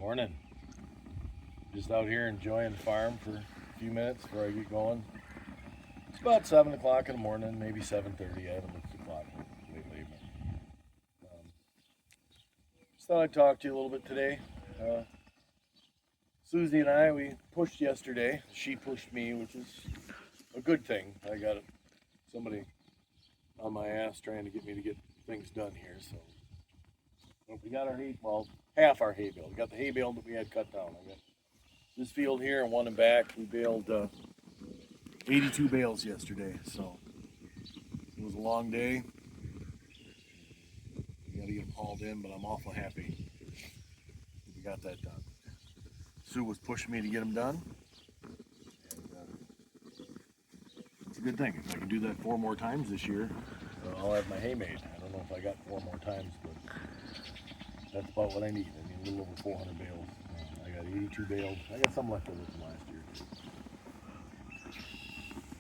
Morning. Just out here enjoying the farm for a few minutes before I get going. It's about 7 o'clock in the morning, maybe 7:30. I haven't looked at the clock lately. Just thought I'd talk to you a little bit today. Susie and I, we pushed yesterday. She pushed me, which is a good thing. I got somebody on my ass trying to get me to get things done here. So we got our hay, well, half our hay bale. We got the hay bale that we had cut down. I got this field here and one in back. We baled 82 bales yesterday, so it was a long day. We got to get them hauled in, but I'm awful happy we got that done. Sue was pushing me to get them done, and it's a good thing. If I can do that 4 more times this year, I'll have my hay made. I don't know if I got 4 more times, but that's about what I need. I need a little over 400 bales. I got 82 bales. I got some left over from last year too.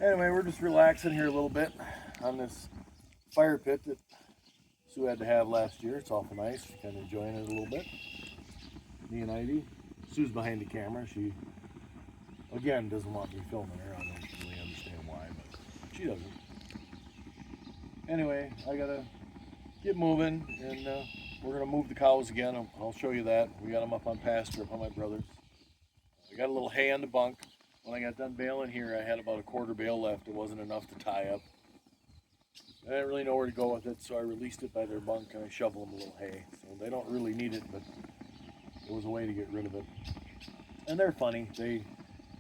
Anyway, we're just relaxing here a little bit on this fire pit that Sue had to have last year. It's awful nice. Kind of enjoying it a little bit. Me and Ivy. Sue's behind the camera. She, again, doesn't want me filming her. I don't really understand why, but she doesn't. Anyway, I gotta get moving, and we're gonna move the cows again. I'll show you that. We got them up on pasture up on my brother's. I got a little hay on the bunk. When I got done baling here, I had about a quarter bale left. It wasn't enough to tie up. I didn't really know where to go with it, so I released it by their bunk and I shoveled them a little hay. So they don't really need it, but it was a way to get rid of it. And they're funny.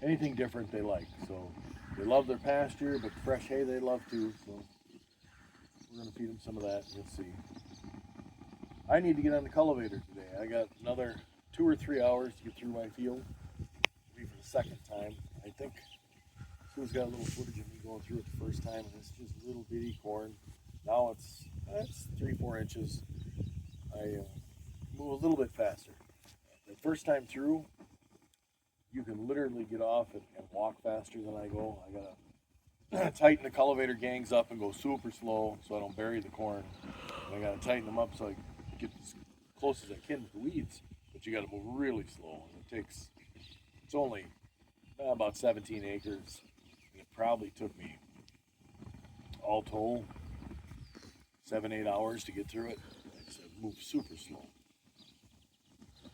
Anything different they like. So they love their pasture, but fresh hay they love too. So we're going to feed them some of that. You'll see. I need to get on the cultivator today. I got another 2 or 3 hours to get through my field. Maybe for the second time. I think Sue's got a little footage of me going through it the first time, and it's just little bitty corn. Now it's 3-4 inches. I move a little bit faster. The first time through, you can literally get off and walk faster than I go. I gotta tighten the cultivator gangs up and go super slow so I don't bury the corn. And I gotta tighten them up so I get as close as I can to the weeds. But you gotta move really slow. It's only about 17 acres. And it probably took me, all told, 7-8 hours to get through it. Like I said, move super slow.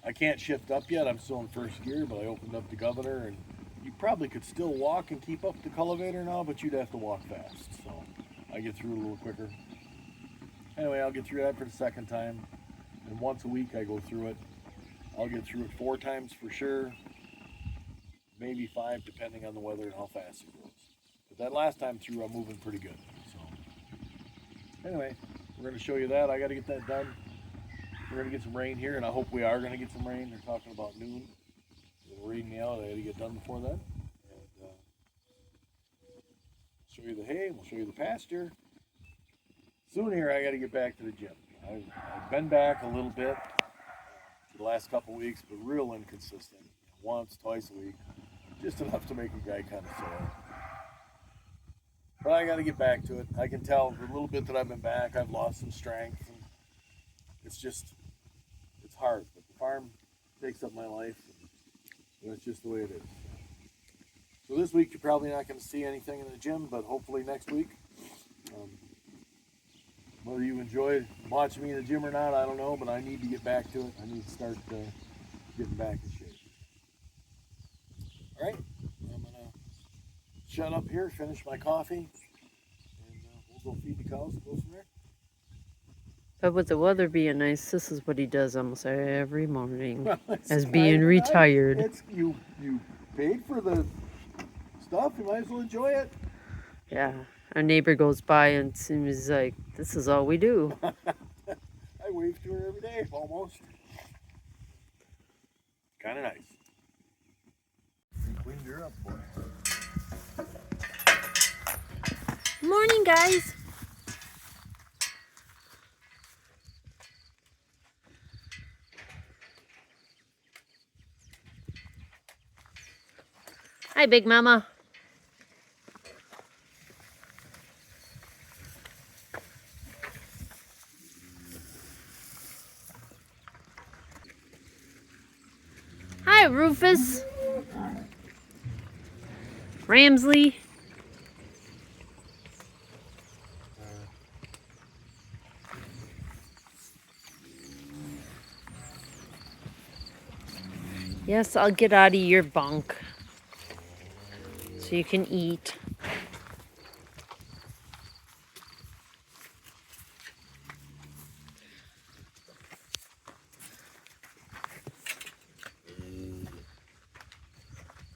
I can't shift up yet. I'm still in first gear, but I opened up the governor, and you probably could still walk and keep up the cultivator now, but you'd have to walk fast. So I get through it a little quicker. Anyway, I'll get through that for the second time, and once a week I go through it. I'll get through it 4 times for sure, maybe 5 depending on the weather and how fast it goes. But that last time through, I'm moving pretty good. So anyway, we're going to show you that. I got to get that done. We're going to get some rain here, and I hope we are going to get some rain. They're talking about noon. They're reading me out. I got to get done before then. And show you the hay. We'll show you the pasture. Soon here, I got to get back to the gym. I've been back a little bit for the last couple weeks, but real inconsistent. Once, twice a week. Just enough to make a guy kind of sore. But I got to get back to it. I can tell the little bit that I've been back, I've lost some strength. And it's hard. But the farm takes up my life. And it's just the way it is. So this week, you're probably not going to see anything in the gym, but hopefully next week. Whether you enjoy watching me in the gym or not, I don't know, but I need to get back to it. I need to start getting back in shape. All right, I'm going to shut up here, finish my coffee, and we'll go feed the cows and go from there. But with the weather being nice, this is what he does almost every morning. Well, as being retired. Nice. You paid for the stuff, you might as well enjoy it. Yeah, our neighbor goes by and seems like, this is all we do. I wave to her every day, almost. Kind of nice. You cleaned her up, boy. Morning, guys. Hi, Big Mama. it, Rufus. Ramsley. Yes, I'll get out of your bunk so you can eat.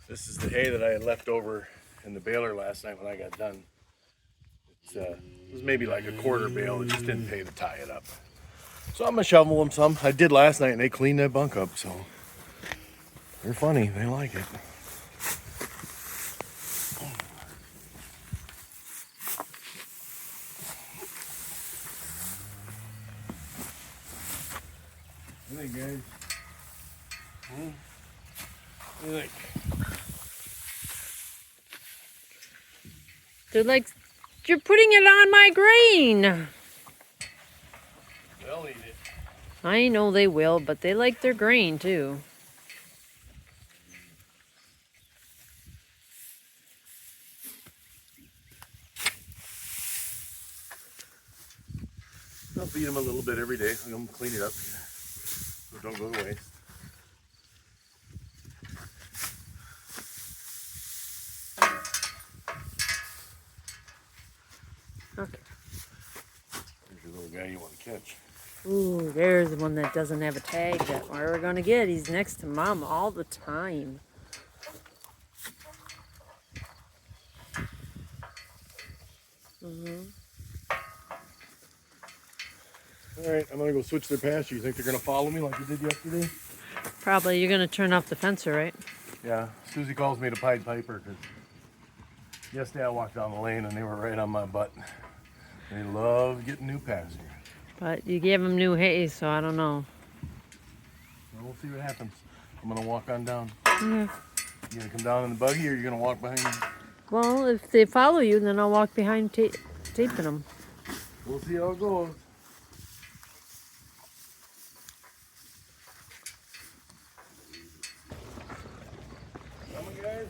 This is the hay that I had left over in the baler last night when I got done. It was maybe like a quarter bale. It just didn't pay to tie it up. So I'm gonna shovel them some. I did last night and they cleaned that bunk up, so they're funny. They like it. What do you think, guys? What do you think? They're like, you're putting it on my grain. They'll eat it. I know they will, but they like their grain too. I'll feed them a little bit every day. I'm gonna clean it up so it don't go to waste. Okay. There's your little guy you want to catch. Ooh, there's one that doesn't have a tag that we're gonna get. He's next to Mom all the time. All right, I'm gonna go switch their pasture. You think they're gonna follow me like you did yesterday? Probably you're gonna turn off the fencer, right? Yeah, Susie calls me the Pied Piper because yesterday I walked down the lane and they were right on my butt. They love getting new pasture. But you gave him new hay, so I don't know. Well, we'll see what happens. I'm gonna walk on down. Yeah. You gonna come down in the buggy or you gonna walk behind me? Well, if they follow you, then I'll walk behind taping them. We'll see how it goes. Come on, guys.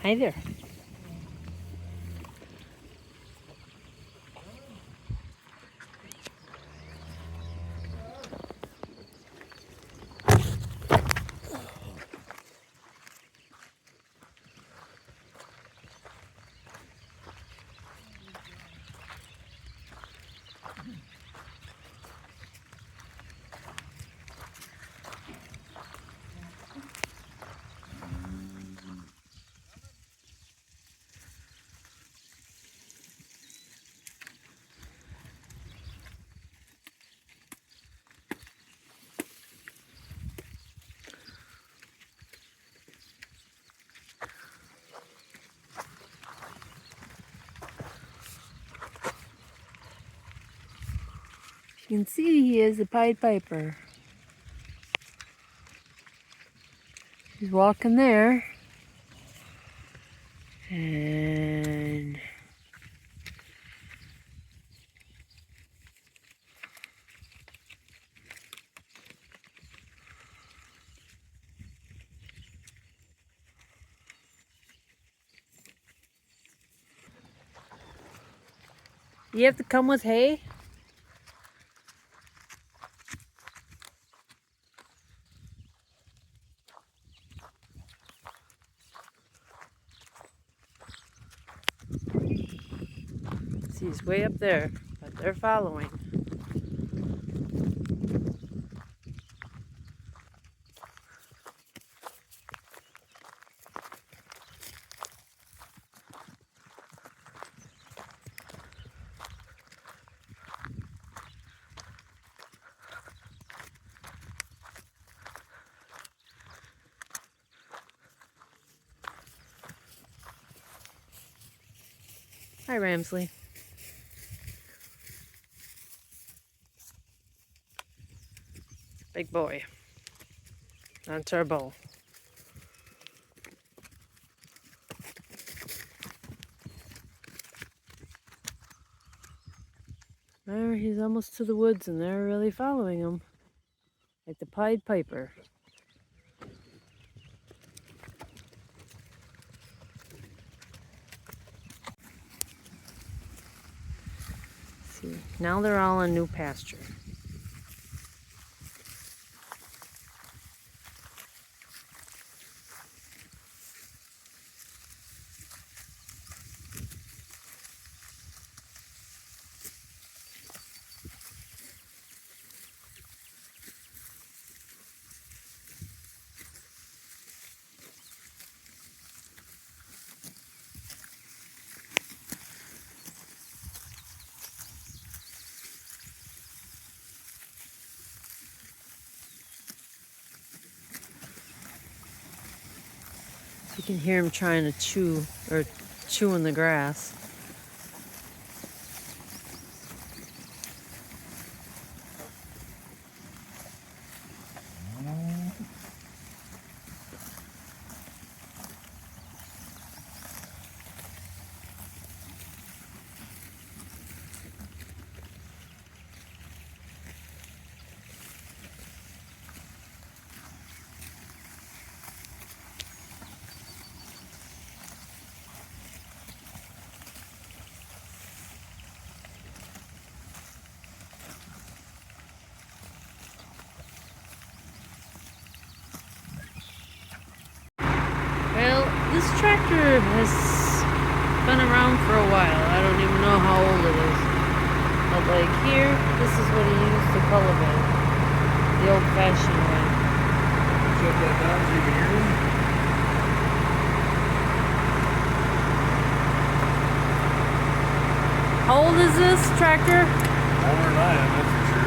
Hi there. You can see he is a Pied Piper. He's walking there. And you have to come with hay? See, he's way up there, but they're following. Hi, Ramsley. Big boy. On turbo. There he's almost to the woods and they're really following him. Like the Pied Piper. See, now they're all in new pasture. You can hear him trying to chew or chewing the grass. Well, this tractor has been around for a while. I don't even know how old it is. But like here, this is what he used to cultivate. The old-fashioned way. Shut that down so you can hear me. How old is this tractor? Older than I am, that's for sure.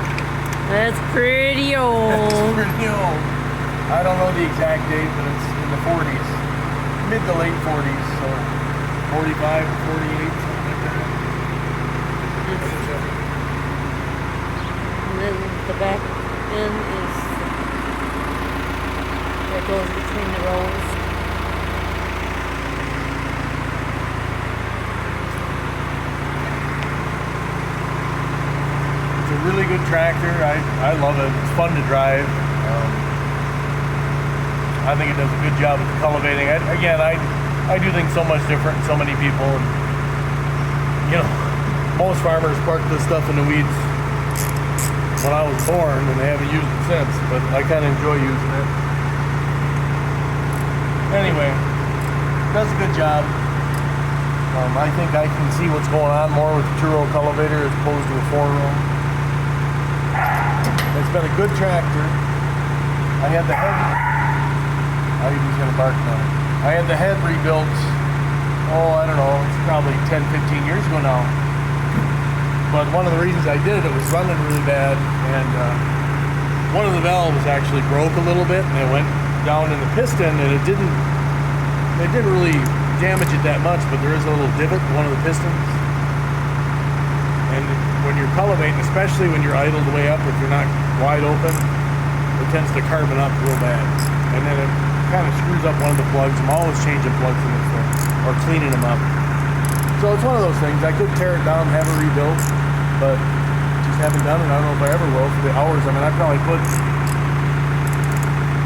That's pretty old. It's pretty old. I don't know the exact date, but it's in the 40s. Mid to late 40s, so 45 or 48, something like that. And then the back end is that goes between the rows. It's a really good tractor. I love it. It's fun to drive. I think it does a good job of cultivating. I do things so much different than so many people. And, you know, most farmers park this stuff in the weeds when I was born, and they haven't used it since. But I kind of enjoy using it. Anyway, does a good job. I think I can see what's going on more with the 2-row cultivator as opposed to a 4-row. It's been a good tractor. I had the head. I think he's gonna bark now. I had the head rebuilt, I don't know, it's probably 10, 15 years ago now. But one of the reasons I did it was running really bad, and one of the valves actually broke a little bit, and it went down in the piston, and it didn't really damage it that much, but there is a little divot in one of the pistons. And when you're cultivating, especially when you're idled way up, if you're not wide open, it tends to carbon up real bad. And then it kind of screws up one of the plugs. I'm always changing plugs in this thing, or cleaning them up. So it's one of those things. I could tear it down and have it rebuilt, but just haven't done it. I don't know if I ever will for the hours. I mean, I probably put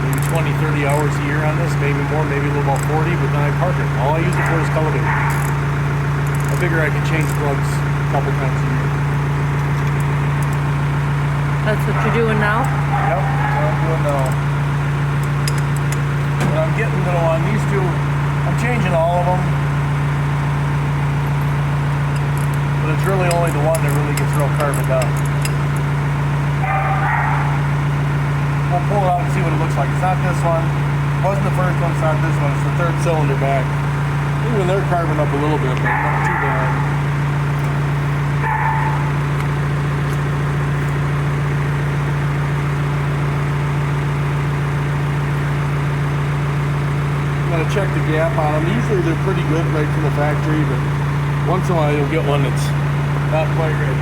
maybe 20, 30 hours a year on this, maybe more, maybe a little about 40, but then I park it. All I use it for is cultivating. I figure I can change plugs a couple times a year. That's what you're doing now? Yep, that's what I'm doing now. But I'm getting, on these two, I'm changing all of them. But it's really only the one that really gets real carboned up. We'll pull it out and see what it looks like. It's not this one. It wasn't the first one, it's not this one. It's the 3rd cylinder back. Even they're carboned up a little bit, but not too bad. Check the gap on them. Usually they're pretty good right from the factory, but once in a while you'll get one that's not quite ready.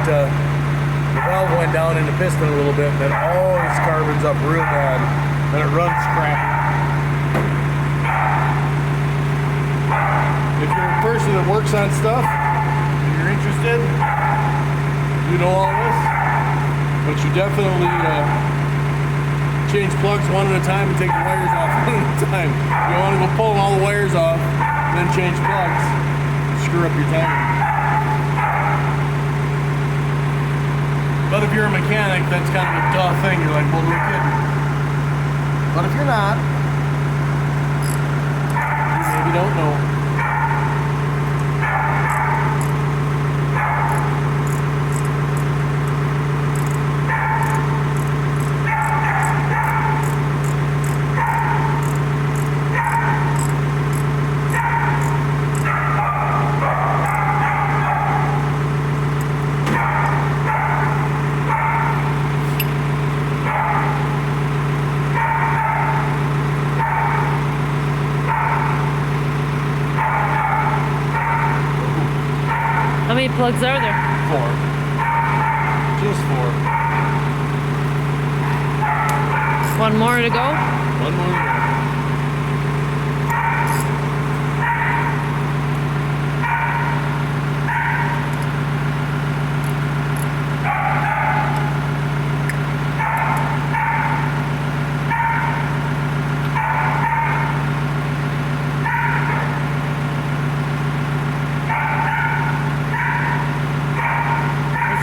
the valve went down in the piston a little bit, and then all this carbon's up real bad. Then it runs crappy. If you're a person that works on stuff, and you're interested, you know all this, but you definitely change plugs one at a time and take the wires off one at a time. You don't want to go pulling all the wires off and then change plugs, screw up your timing. But if you're a mechanic, that's kind of a duh thing. You're like, well, we're kidding. But if you're not, you maybe don't know. How many plugs are there? 4. Just 4. One more to go? One more to go.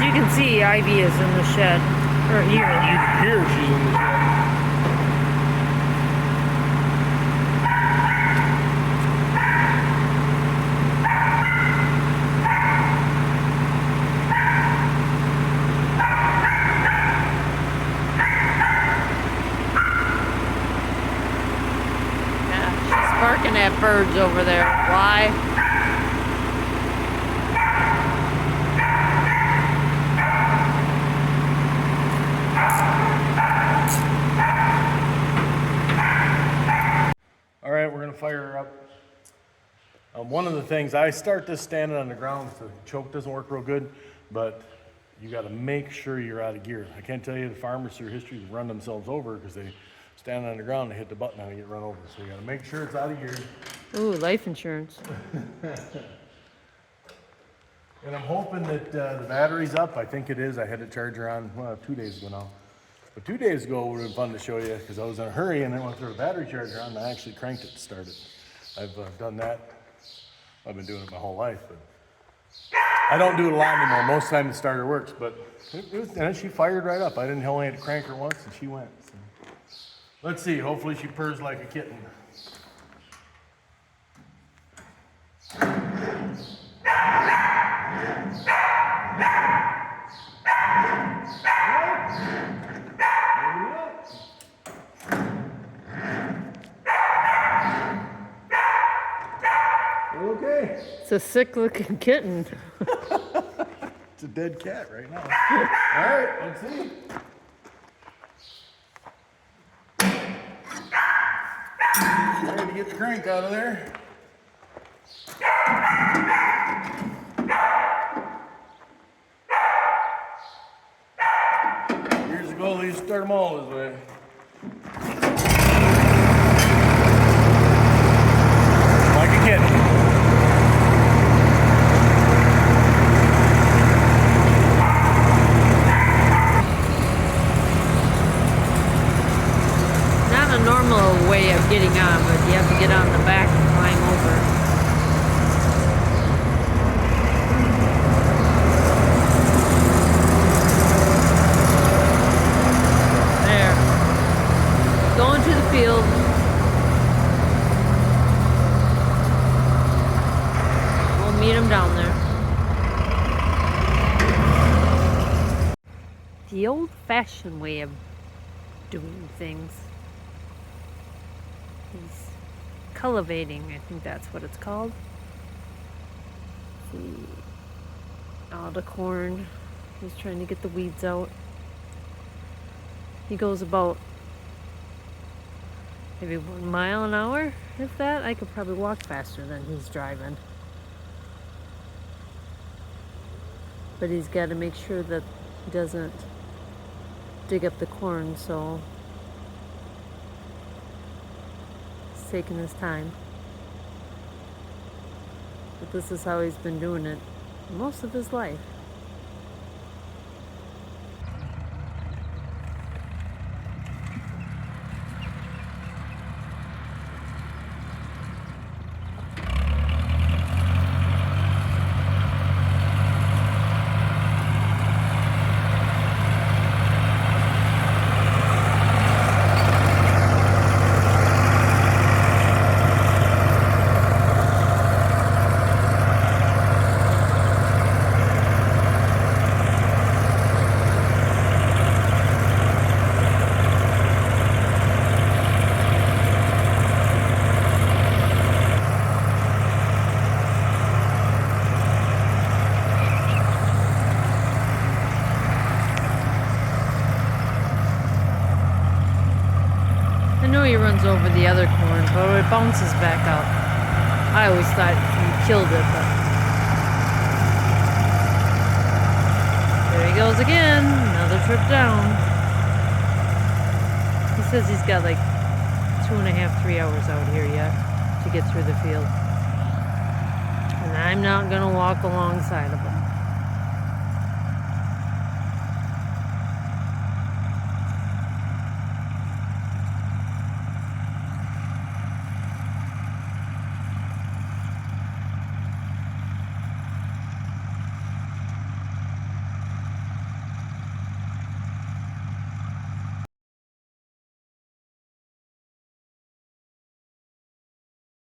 You can see Ivy is in the shed, or here. You can hear she's in the shed. Yeah, she's barking at birds over there. Why? All right, we're gonna fire her up. One of the things, I start this standing on the ground, so the choke doesn't work real good, but you gotta make sure you're out of gear. I can't tell you the farmers through history run themselves over because they stand on the ground, they hit the button and they get run over. So you gotta make sure it's out of gear. Ooh, life insurance. And I'm hoping that the battery's up. I think it is. I had to charge her on, 2 days ago now. But 2 days ago would have been fun to show you because I was in a hurry and I went to throw the battery charger on and I actually cranked it to start it. I've done that. I've been doing it my whole life, but I don't do it a lot anymore. Most of the time the starter works, but and she fired right up. I didn't only had to crank her once and she went. So. Let's see. Hopefully she purrs like a kitten. Okay. It's a sick looking kitten. It's a dead cat right now. All right, let's see. Ready to get the crank out of there. Years ago, they used to start them all this way. Like a kitten. Not a normal way of getting on, but you have to get on the back and climb over. There. Going to the field. We'll meet him down there. The old-fashioned way of doing things. He's cultivating, I think that's what it's called. See, all the corn. He's trying to get the weeds out. He goes about maybe 1 mile an hour, if that. I could probably walk faster than he's driving. but he's got to make sure that he doesn't dig up the corn, so he's taking his time. But this is how he's been doing it most of his life. I know he runs over the other corn, but it bounces back up. I always thought he killed it, but there he goes again. Another trip down. He says he's got like 2.5, 3 hours out here yet to get through the field. And I'm not gonna walk alongside of him.